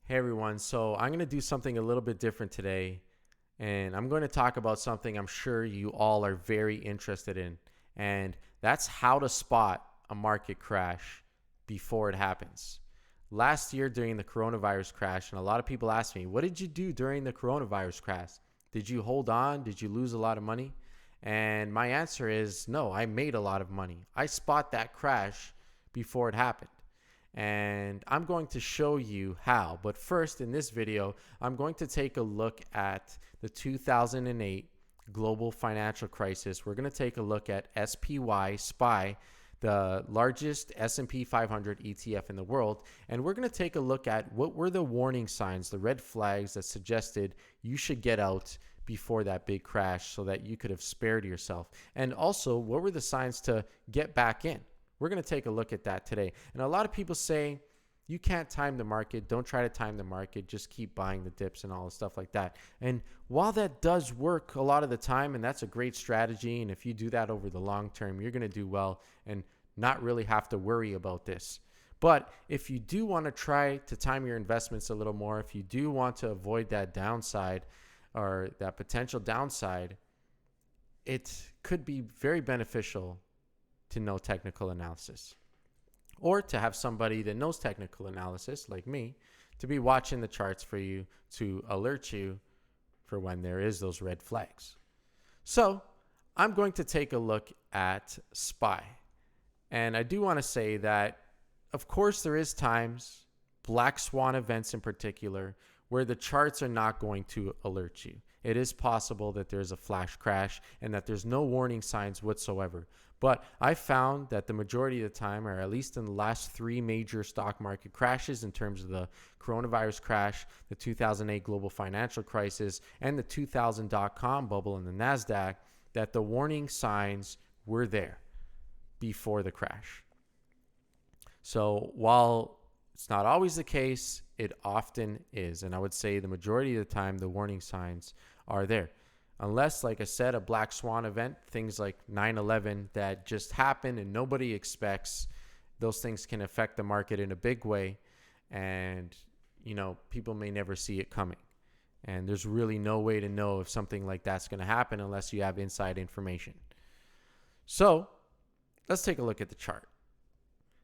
Hey everyone, so I'm going to do something a little bit different today, and I'm going to talk about something I'm sure you all are very interested in, and that's how to spot a market crash before it happens. Last year during the coronavirus crash, and a lot of people ask me, what did you do during the coronavirus crash? Did you hold on? Did you lose a lot of money? And my answer is no, I made a lot of money. I spot that crash before it happened, and I'm going to show you how. But first, in this video, I'm going to take a look at the 2008 global financial crisis. We're going to take a look at SPY, the largest S&P 500 ETF in the world, and we're going to take a look at what were the warning signs, the red flags that suggested you should get out before that big crash so that you could have spared yourself. And also, what were the signs to get back in? We're going to take a look at that today. And a lot of people say, you can't time the market. Don't try to time the market. Just keep buying the dips and all the stuff like that. And while that does work a lot of the time, and that's a great strategy, and if you do that over the long term, you're going to do well and not really have to worry about this. But if you do want to try to time your investments a little more, if you do want to avoid that downside or that potential downside, it could be very beneficial to know technical analysis, or to have somebody that knows technical analysis like me to be watching the charts for you to alert you for when there is those red flags. So I'm going to take a look at SPY. And I do want to say that, of course, there is times, black swan events in particular, where the charts are not going to alert you. It is possible that there's a flash crash and that there's no warning signs whatsoever. But I found that the majority of the time, or at least in the last three major stock market crashes in terms of the coronavirus crash, the 2008 global financial crisis, and the 2000 dot-com bubble in the NASDAQ, that the warning signs were there before the crash. So while it's not always the case, it often is. And I would say the majority of the time, the warning signs are there. Unless, like I said, a black swan event, things like 9/11 that just happen and nobody expects, those things can affect the market in a big way. And, people may never see it coming. And there's really no way to know if something like that's going to happen unless you have inside information. So let's take a look at the chart.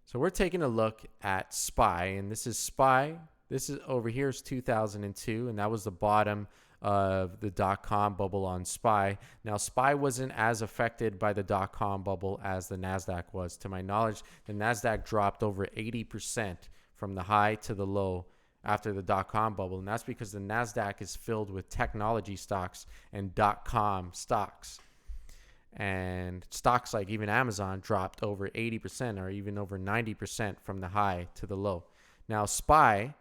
So we're taking a look at SPY, and this is SPY. This is over here is 2002, and that was the bottom of the dot-com bubble on SPY. Now, SPY wasn't as affected by the dot-com bubble as the NASDAQ was. To my knowledge, the NASDAQ dropped over 80% from the high to the low after the dot-com bubble, and that's because the NASDAQ is filled with technology stocks and dot-com stocks. And stocks like even Amazon dropped over 80% or even over 90% from the high to the low. Now, SPY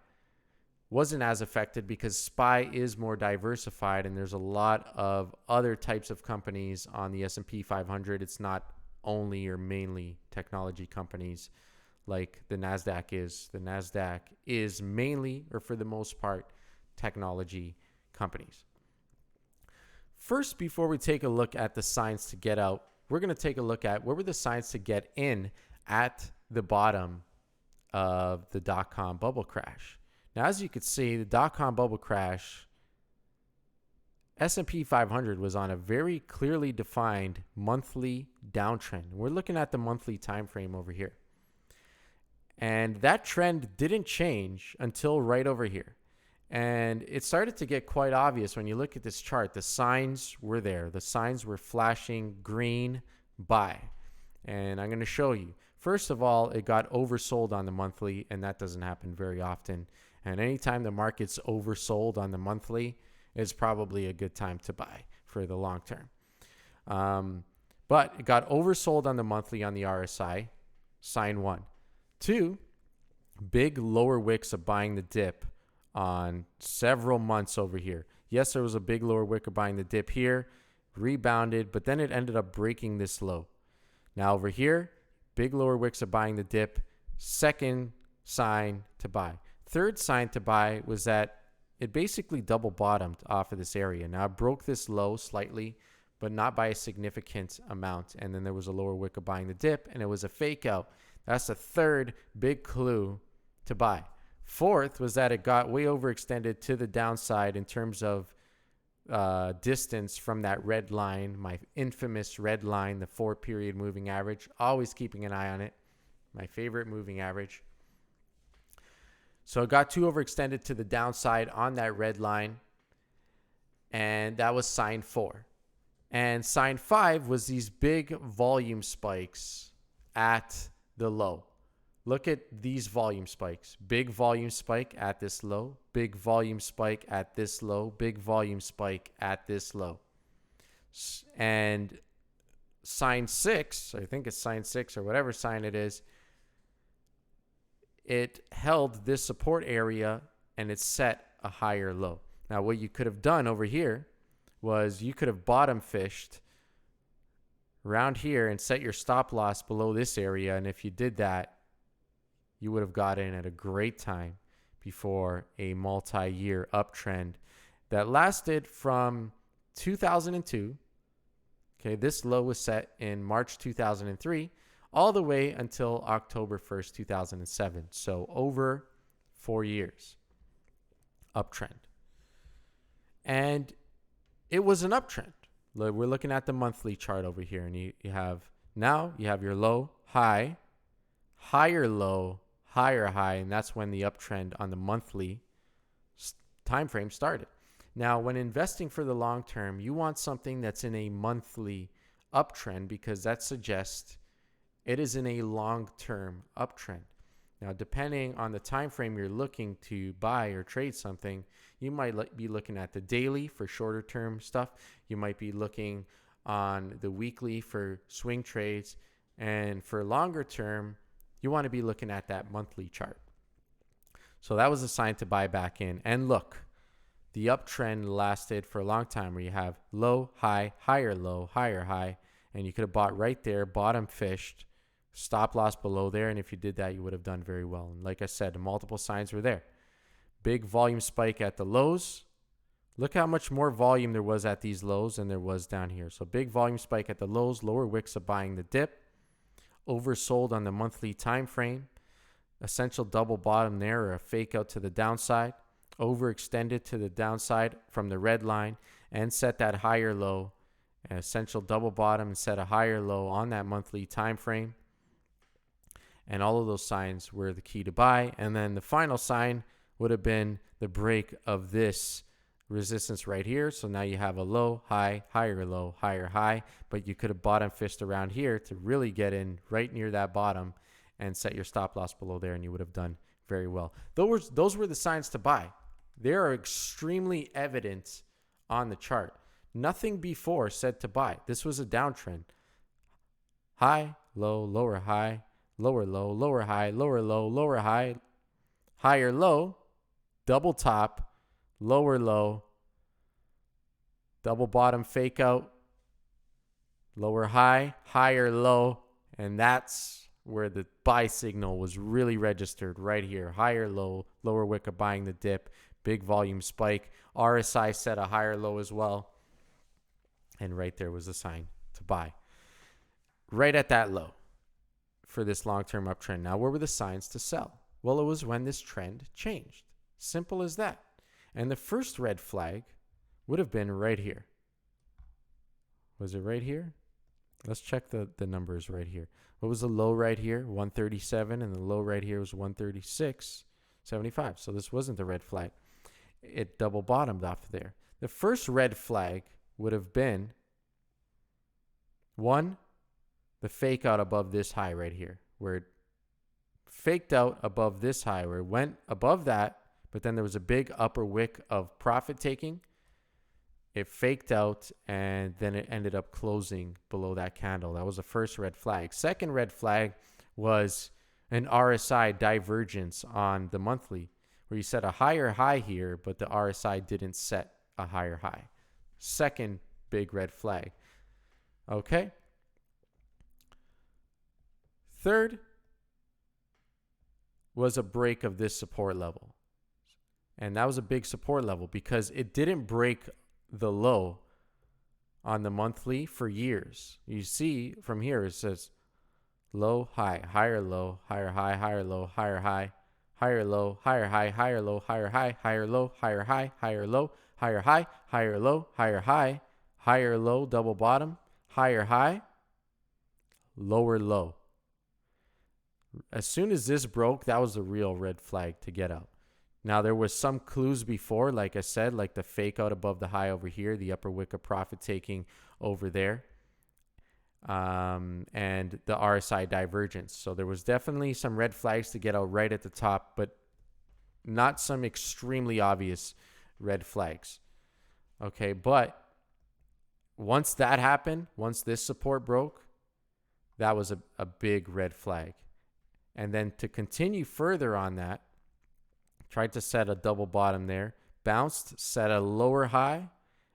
wasn't as affected because SPY is more diversified and there's a lot of other types of companies on the S&P 500. It's not only or mainly technology companies like the NASDAQ is. The NASDAQ is mainly, or for the most part, technology companies. First, before we take a look at the signs to get out, we're going to take a look at what were the signs to get in at the bottom of the dot-com bubble crash. Now, as you could see, the dot-com bubble crash, S&P 500 was on a very clearly defined monthly downtrend. We're looking at the monthly time frame over here. And that trend didn't change until right over here. And it started to get quite obvious when you look at this chart. The signs were there. The signs were flashing green, buy. And I'm going to show you. First of all, it got oversold on the monthly, and that doesn't happen very often. And anytime the market's oversold on the monthly, it's probably a good time to buy for the long term. But it got oversold on the monthly on the RSI, sign one. Two, big lower wicks of buying the dip on several months over here. Yes, there was a big lower wick of buying the dip here, rebounded, but then it ended up breaking this low. Now over here, big lower wicks of buying the dip, second sign to buy. Third sign to buy was that it basically double bottomed off of this area. Now it broke this low slightly, but not by a significant amount. And then there was a lower wick of buying the dip, and it was a fake out. That's the third big clue to buy. Fourth was that it got way overextended to the downside in terms of distance from that red line, my infamous red line, the 4-period moving average. Always keeping an eye on it. My favorite moving average. So it got too overextended to the downside on that red line. And that was sign 4. And sign 5 was these big volume spikes at the low. Look at these volume spikes. Big volume spike at this low. Big volume spike at this low. Big volume spike at this low. And sign 6, I think it's sign 6 or whatever sign it is, it held this support area and it set a higher low. Now, what you could have done over here was you could have bottom fished around here and set your stop loss below this area. And if you did that, you would have got in at a great time before a multi-year uptrend that lasted from 2002. Okay, this low was set in March 2003 all the way until October 1st, 2007. So over 4 years uptrend. And it was an uptrend. We're looking at the monthly chart over here, and you have your low, high, higher low, higher high, and that's when the uptrend on the monthly time frame started. Now, when investing for the long term, you want something that's in a monthly uptrend because that suggests it is in a long-term uptrend. Now, depending on the time frame you're looking to buy or trade something, you might be looking at the daily for shorter term stuff. You might be looking on the weekly for swing trades. And for longer term, you want to be looking at that monthly chart. So that was a sign to buy back in. And look, the uptrend lasted for a long time where you have low, high, higher low, higher high. And you could have bought right there, bottom fished, stop loss below there. And if you did that, you would have done very well. And like I said, the multiple signs were there. Big volume spike at the lows. Look how much more volume there was at these lows than there was down here. So big volume spike at the lows, lower wicks of buying the dip. Oversold on the monthly time frame. Essential double bottom there, or a fake out to the downside. Overextended to the downside from the red line and set that higher low. An essential double bottom and set a higher low on that monthly time frame. And all of those signs were the key to buy. And then the final sign would have been the break of this resistance right here. So now you have a low, high, higher low, higher high, but you could have bottom fished around here to really get in right near that bottom and set your stop loss below there, and you would have done very well. Those were the signs to buy. They are extremely evident on the chart. Nothing before said to buy. This was a downtrend. High, low, lower high, lower low, lower high, lower low, lower high, higher low, double top, lower low, double bottom fake out, lower high, higher low, and that's where the buy signal was really registered right here. Higher low, lower wick of buying the dip, big volume spike. RSI set a higher low as well. And right there was a sign to buy. Right at that low for this long-term uptrend. Now, what were the signs to sell? Well, it was when this trend changed. Simple as that. And the first red flag would have been right here. Was it right here? Let's check the numbers right here. What was the low right here? 137, and the low right here was 136.75. So this wasn't the red flag. It double bottomed off there. The first red flag would have been, one, the fake out above this high right here, where it faked out above this high, where it went above that, but then there was a big upper wick of profit taking. It faked out, and then it ended up closing below that candle. That was the first red flag. Second red flag was an RSI divergence on the monthly, where you set a higher high here, but the RSI didn't set a higher high. Second big red flag. Okay. Third was a break of this support level. And that was a big support level because it didn't break the low on the monthly for years. You see from here, it says low, high, higher low, higher high, higher low, higher high, higher low, higher high, higher low, higher high, higher low, higher high, higher low, higher high, higher low, higher high, higher low, double bottom, higher high, lower low. As soon as this broke, that was a real red flag to get out. Now, there was some clues before, like I said, like the fake out above the high over here, the upper wick of profit taking over there, and the RSI divergence. So there was definitely some red flags to get out right at the top, but not some extremely obvious red flags. Okay, but once that happened, once this support broke, that was a big red flag. And then to continue further on that, tried to set a double bottom there, bounced, set a lower high,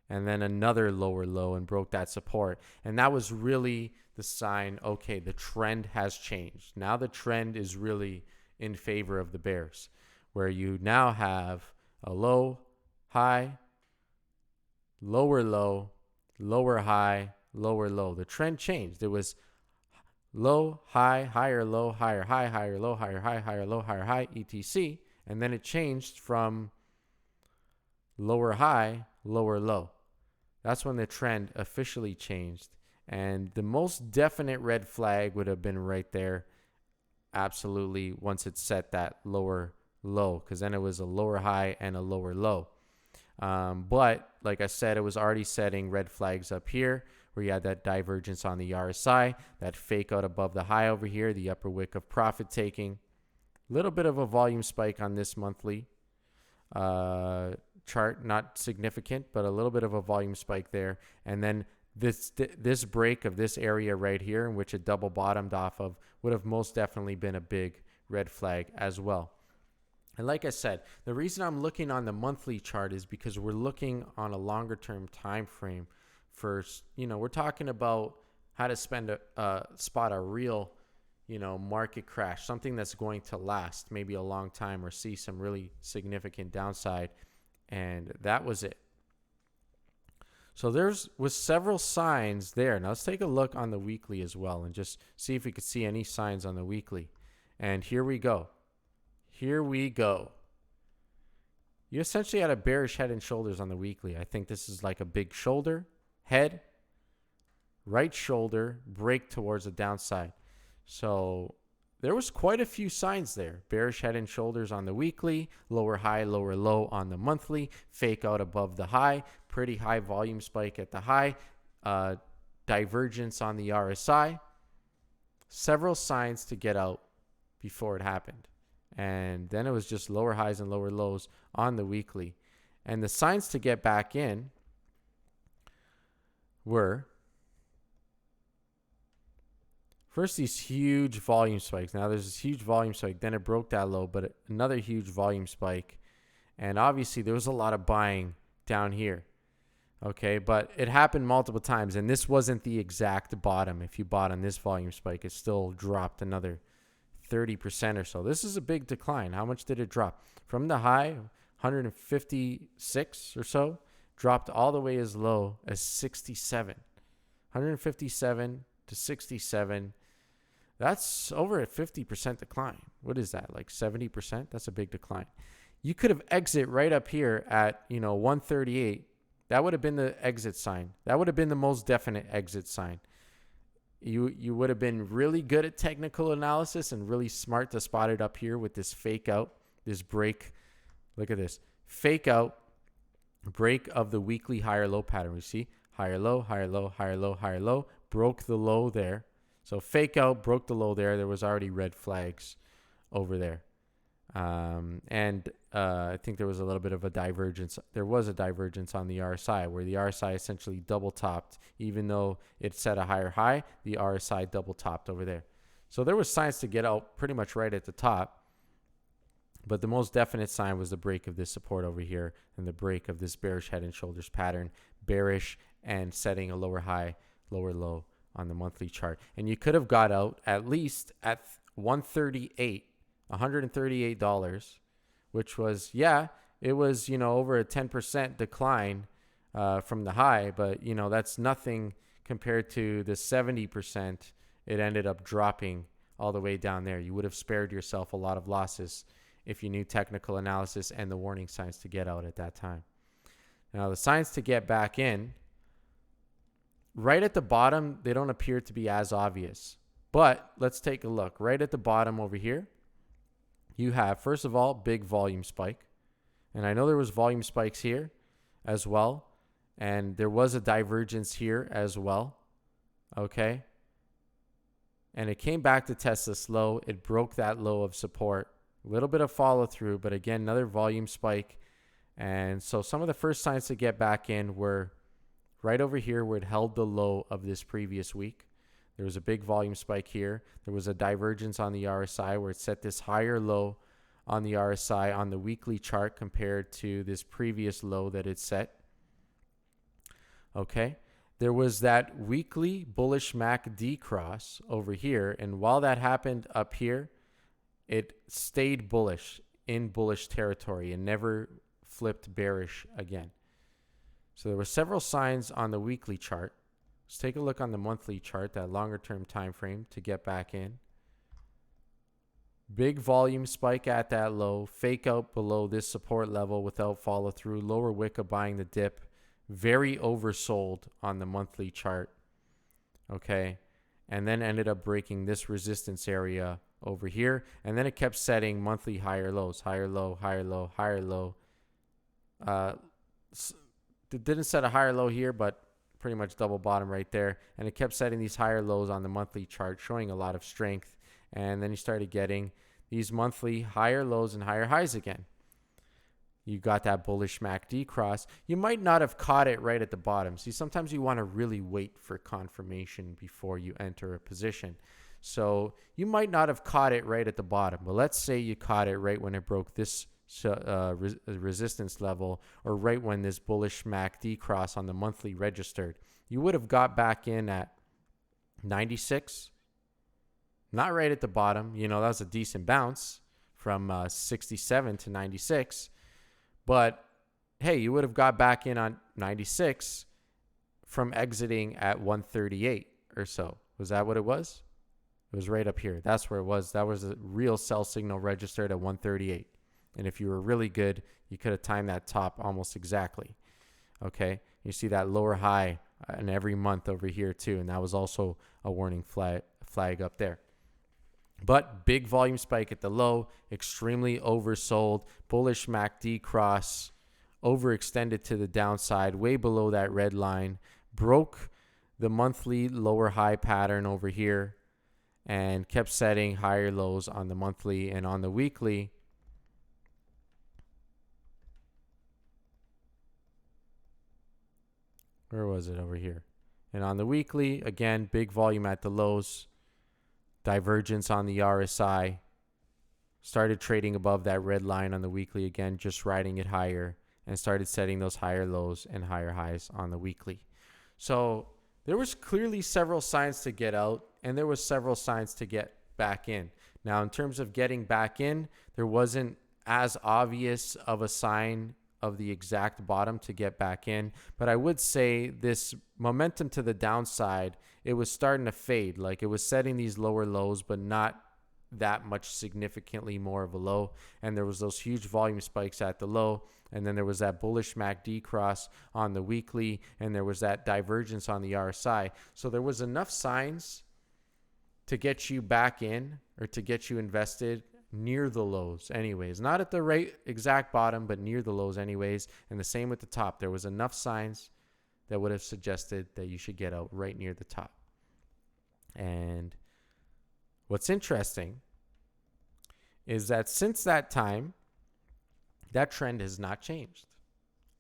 and then another lower low and broke that support. And that was really the sign, okay, the trend has changed. Now the trend is really in favor of the bears, where you now have a low, high, lower low, lower high, lower low. The trend changed. It was low, high, higher low, higher high, higher low, higher high, higher low, higher high, etc. And then it changed from lower high, lower low. That's when the trend officially changed. And the most definite red flag would have been right there. Absolutely, once it set that lower low, because then it was a lower high and a lower low. But like I said, it was already setting red flags up here where you had that divergence on the RSI, that fake out above the high over here, the upper wick of profit taking. Little bit of a volume spike on this monthly chart, not significant, but a little bit of a volume spike there. And then this break of this area right here, in which it double bottomed off of, would have most definitely been a big red flag as well. And like I said, the reason I'm looking on the monthly chart is because we're looking on a longer term time frame. First, we're talking about how to spot a real market crash, something that's going to last maybe a long time or see some really significant downside. And that was it. So was several signs there. Now let's take a look on the weekly as well and just see if we could see any signs on the weekly. And here we go. Here we go. You essentially had a bearish head and shoulders on the weekly. I think this is like a big shoulder, head, right shoulder, break towards the downside. So there was quite a few signs there. Bearish head and shoulders on the weekly, lower high, lower low on the monthly, fake out above the high, pretty high volume spike at the high, divergence on the RSI. Several signs to get out before it happened. And then it was just lower highs and lower lows on the weekly. And the signs to get back in were first these huge volume spikes. Now there's this huge volume spike. Then it broke that low, but another huge volume spike. And obviously there was a lot of buying down here. Okay, but it happened multiple times. And this wasn't the exact bottom. If you bought on this volume spike, it still dropped another 30% or so. This is a big decline. How much did it drop? From the high, 156 or so, dropped all the way as low as 67. 157 to 67. That's over a 50% decline. What is that, like 70%? That's a big decline. You could have exit right up here at 138. That would have been the exit sign. That would have been the most definite exit sign. You would have been really good at technical analysis and really smart to spot it up here with this fake out, this break. Look at this. Fake out, break of the weekly higher low pattern. We see higher low, higher low, higher low, higher low. Broke the low there. So fake out, broke the low there. There was already red flags over there. I think there was a little bit of a divergence. There was a divergence on the RSI where the RSI essentially double topped. Even though it set a higher high, the RSI double topped over there. So there was signs to get out pretty much right at the top. But the most definite sign was the break of this support over here and the break of this bearish head and shoulders pattern, bearish and setting a lower high, lower low on the monthly chart. And you could have got out at least at $138, which was, it was, over a 10% decline from the high, but, that's nothing compared to the 70% it ended up dropping all the way down there. You would have spared yourself a lot of losses if you knew technical analysis and the warning signs to get out at that time. Now, the signs to get back in, right at the bottom, they don't appear to be as obvious. But let's take a look. Right at the bottom over here, you have, first of all, big volume spike. And I know there was volume spikes here as well. And there was a divergence here as well. Okay. And it came back to test this low. It broke that low of support. A little bit of follow through, but again, another volume spike. And so some of the first signs to get back in were right over here where it held the low of this previous week. There was a big volume spike here. There was a divergence on the RSI where it set this higher low on the RSI on the weekly chart compared to this previous low that it set. Okay. There was that weekly bullish MACD cross over here. And while that happened up here, it stayed bullish in bullish territory and never flipped bearish again. So there were several signs on the weekly chart. Let's take a look on the monthly chart, that longer term time frame to get back in. Big volume spike at that low, fake out below this support level without follow through, lower wick of buying the dip, very oversold on the monthly chart. Okay. And then ended up breaking this resistance area over here. And then it kept setting monthly higher lows, higher low, higher low, higher low. It didn't set a higher low here, but pretty much double bottom right there. And it kept setting these higher lows on the monthly chart, showing a lot of strength. And then you started getting these monthly higher lows and higher highs again. You got that bullish MACD cross. You might not have caught it right at the bottom. See, sometimes you want to really wait for confirmation before you enter a position. So you might not have caught it right at the bottom, but let's say you caught it right when it broke this resistance level, or right when this bullish MACD cross on the monthly registered. You would have got back in at 96. Not right at the bottom. You know, that was a decent bounce from 67 to 96. But hey, you would have got back in on 96 from exiting at 138 or so. Was that what it was? It was right up here. That's where it was. That was a real sell signal registered at 138. And if you were really good, you could have timed that top almost exactly. Okay. You see that lower high in every month over here too. And that was also a warning flag up there. But big volume spike at the low, extremely oversold, bullish MACD cross, overextended to the downside, way below that red line, broke the monthly lower high pattern over here, and kept setting higher lows on the monthly and on the weekly. Where was it over here? And on the weekly, again, big volume at the lows. Divergence on the RSI. Started trading above that red line on the weekly again, just riding it higher, and started setting those higher lows and higher highs on the weekly. So there was clearly several signs to get out, and there was several signs to get back in. Now, in terms of getting back in, there wasn't as obvious of a sign of the exact bottom to get back in, but I would say this momentum to the downside, it was starting to fade. Like, it was setting these lower lows, but not that much significantly more of a low. And there was those huge volume spikes at the low, and then there was that bullish MACD cross on the weekly, and there was that divergence on the RSI. So there was enough signs to get you back in, or to get you invested near the lows anyways. Not at the right exact bottom, but near the lows anyways. And the same with the top. There was enough signs that would have suggested that you should get out right near the top. And what's interesting is that since that time, that trend has not changed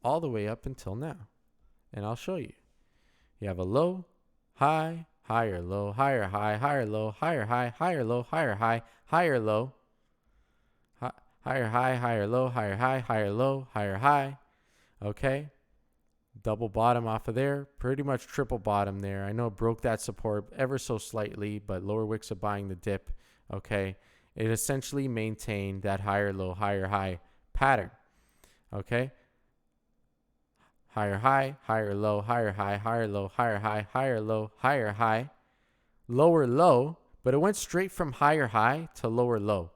all the way up until now. And I'll show you. You have a low, high, higher low, higher high, higher low, higher high, higher low, higher high, higher low, higher high, higher low, higher high, higher low, higher high. Okay. Double bottom off of there, pretty much triple bottom there. I know it broke that support ever so slightly, but lower wicks of buying the dip. Okay. It essentially maintained that higher low, higher high pattern. Okay. Higher high, higher low, higher high, higher low, higher high, higher low, higher high, lower low, but it went straight from higher high to lower low.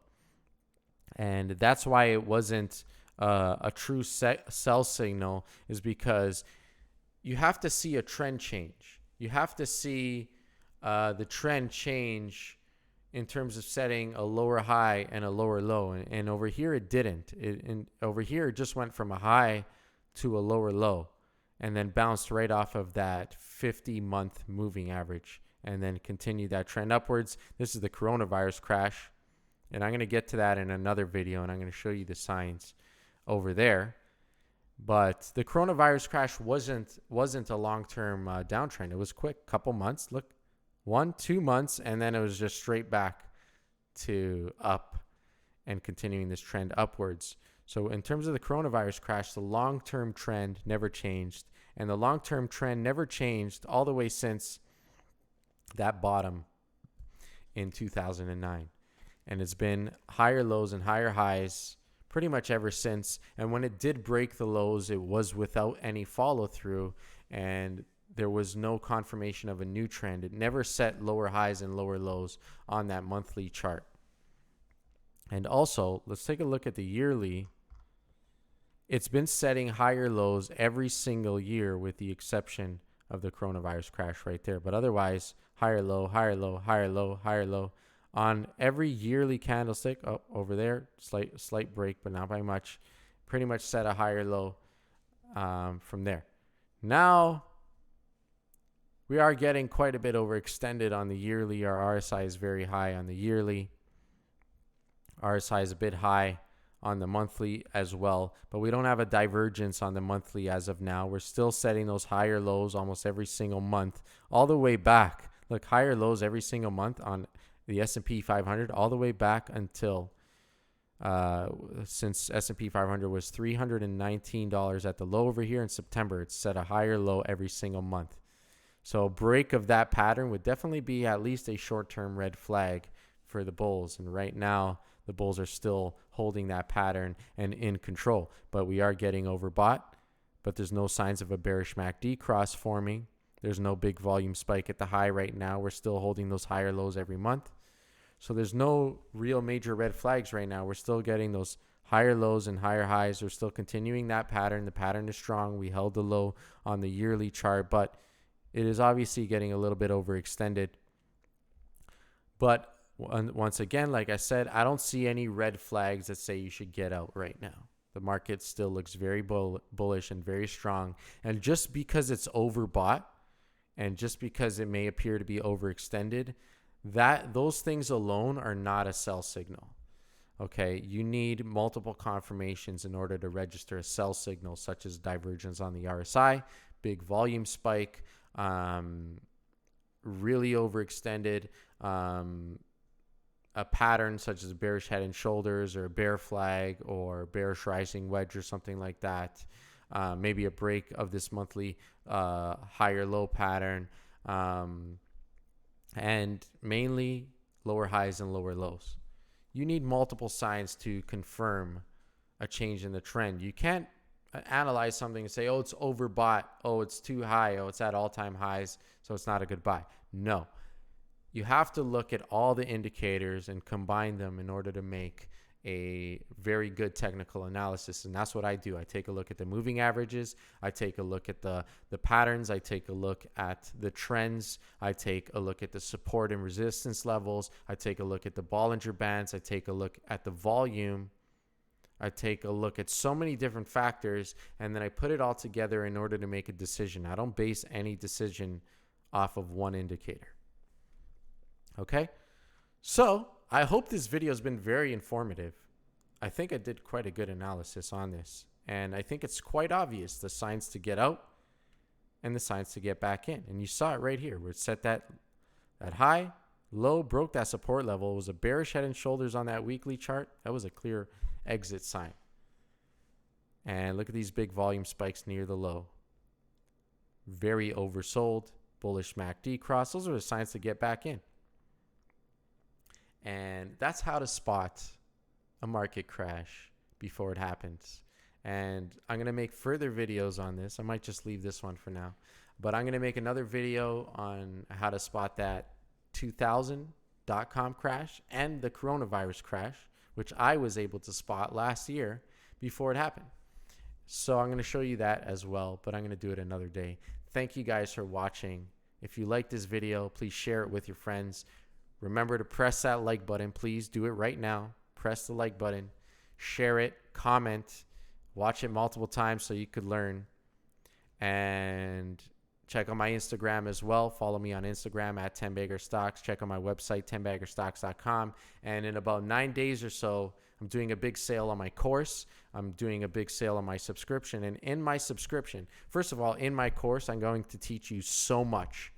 And that's why it wasn't a true sell signal, is because you have to see a trend change. You have to see the trend change in terms of setting a lower high and a lower low. And over here, it didn't. Over here, it just went from a high to a lower low and then bounced right off of that 50-month moving average and then continued that trend upwards. This is the coronavirus crash. And I'm going to get to that in another video, and I'm going to show you the signs over there. But the coronavirus crash wasn't a long-term downtrend. It was quick, couple months. Look, 1-2 months, and then it was just straight back to up and continuing this trend upwards. So in terms of the coronavirus crash, the long-term trend never changed, and the long-term trend never changed all the way since that bottom in 2009. And it's been higher lows and higher highs pretty much ever since. And when it did break the lows, it was without any follow through, and there was no confirmation of a new trend. It never set lower highs and lower lows on that monthly chart. And also, let's take a look at the yearly. It's been setting higher lows every single year with the exception of the coronavirus crash right there. But otherwise, higher low, higher low, higher low, higher low. On every yearly candlestick, over there, slight break, but not by much. Pretty much set a higher low from there. Now, we are getting quite a bit overextended on the yearly. Our RSI is very high on the yearly. RSI is a bit high on the monthly as well, but we don't have a divergence on the monthly as of now. We're still setting those higher lows almost every single month, all the way back. Look, higher lows every single month on the S&P 500, all the way back until since S&P 500 was $319 at the low over here in September. It's set a higher low every single month. So a break of that pattern would definitely be at least a short-term red flag for the bulls. And right now, the bulls are still holding that pattern and in control. But we are getting overbought. But there's no signs of a bearish MACD cross forming. There's no big volume spike at the high right now. We're still holding those higher lows every month. So there's no real major red flags right now. We're still getting those higher lows and higher highs. We're still continuing that pattern. The pattern is strong. We held the low on the yearly chart, but it is obviously getting a little bit overextended. But once again, like I said, I don't see any red flags that say you should get out right now. The market still looks very bullish and very strong. And just because it's overbought and just because it may appear to be overextended, those things alone are not a sell signal. Okay, you need multiple confirmations in order to register a sell signal, such as divergence on the RSI, big volume spike, really overextended, a pattern such as a bearish head and shoulders or a bear flag or bearish rising wedge or something like that. Maybe a break of this monthly higher low pattern, and mainly lower highs and lower lows. You need multiple signs to confirm a change in the trend. You can't analyze something and say, oh, it's overbought, oh, it's too high, oh, it's at all-time highs, so it's not a good buy. No. You have to look at all the indicators and combine them in order to make a very good technical analysis. And that's what I do. I take a look at the moving averages. I take a look at the patterns. I take a look at the trends. I take a look at the support and resistance levels. I take a look at the Bollinger Bands. I take a look at the volume. I take a look at so many different factors, and then I put it all together in order to make a decision. I don't base any decision off of one indicator. Okay? So I hope this video has been very informative. I think I did quite a good analysis on this, and I think it's quite obvious the signs to get out and the signs to get back in. And you saw it right here where it set that high, low, broke that support level. It was a bearish head and shoulders on that weekly chart. That was a clear exit sign. And look at these big volume spikes near the low. Very oversold, bullish MACD cross. Those are the signs to get back in. And that's how to spot a market crash before it happens. And I'm going to make further videos on this. I might just leave this one for now. But I'm going to make another video on how to spot that 2000.com crash and the coronavirus crash, which I was able to spot last year before it happened. So I'm going to show you that as well, but I'm going to do it another day. Thank you guys for watching. If you like this video, please share it with your friends. Remember to press that like button. Please do it right now. Press the like button, share it, comment, watch it multiple times so you could learn. And check out my Instagram as well. Follow me on Instagram at 10baggerstocks. Check out my website, 10baggerstocks.com. And in about 9 days or so, I'm doing a big sale on my course. I'm doing a big sale on my subscription. And in my subscription, first of all, in my course, I'm going to teach you so much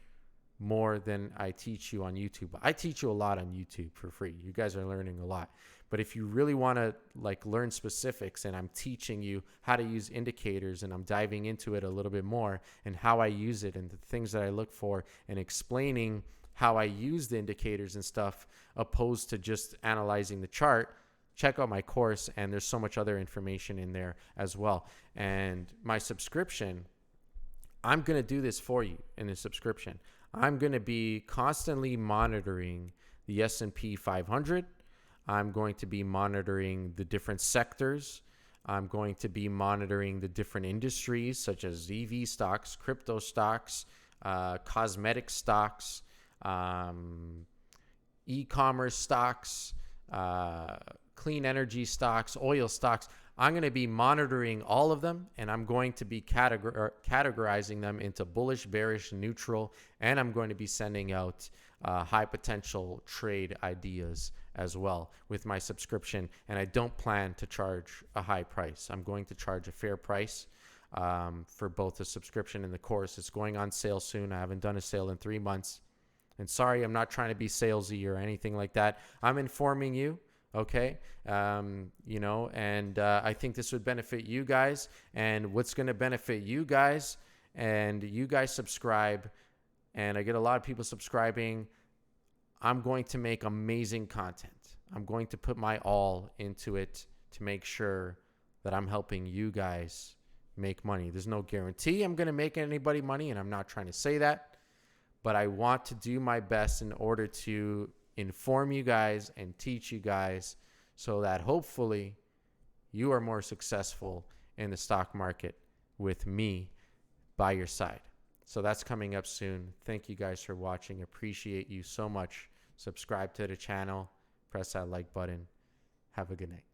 more than I teach you on YouTube. I teach you a lot on YouTube for free. You guys are learning a lot. But if you really want to like learn specifics, and I'm teaching you how to use indicators, and I'm diving into it a little bit more and how I use it and the things that I look for, and explaining how I use the indicators and stuff opposed to just analyzing the chart, check out my course. And there's so much other information in there as well. And my subscription, I'm going to do this for you in the subscription. I'm going to be constantly monitoring the S&P 500. I'm going to be monitoring the different sectors. I'm going to be monitoring the different industries such as EV stocks, crypto stocks, cosmetic stocks, e-commerce stocks, clean energy stocks, oil stocks. I'm going to be monitoring all of them, and I'm going to be categorizing them into bullish, bearish, neutral, and I'm going to be sending out high potential trade ideas as well with my subscription. And I don't plan to charge a high price. I'm going to charge a fair price for both the subscription and the course. It's going on sale soon. I haven't done a sale in 3 months. And sorry, I'm not trying to be salesy or anything like that. I'm informing you. Okay. I think this would benefit you guys, and what's going to benefit you guys, and you guys subscribe, and I get a lot of people subscribing. I'm going to make amazing content. I'm going to put my all into it to make sure that I'm helping you guys make money. There's no guarantee I'm going to make anybody money, and I'm not trying to say that, but I want to do my best in order to inform you guys and teach you guys so that hopefully you are more successful in the stock market with me by your side. So that's coming up soon. Thank you guys for watching. Appreciate you so much. Subscribe to the channel. Press that like button. Have a good night.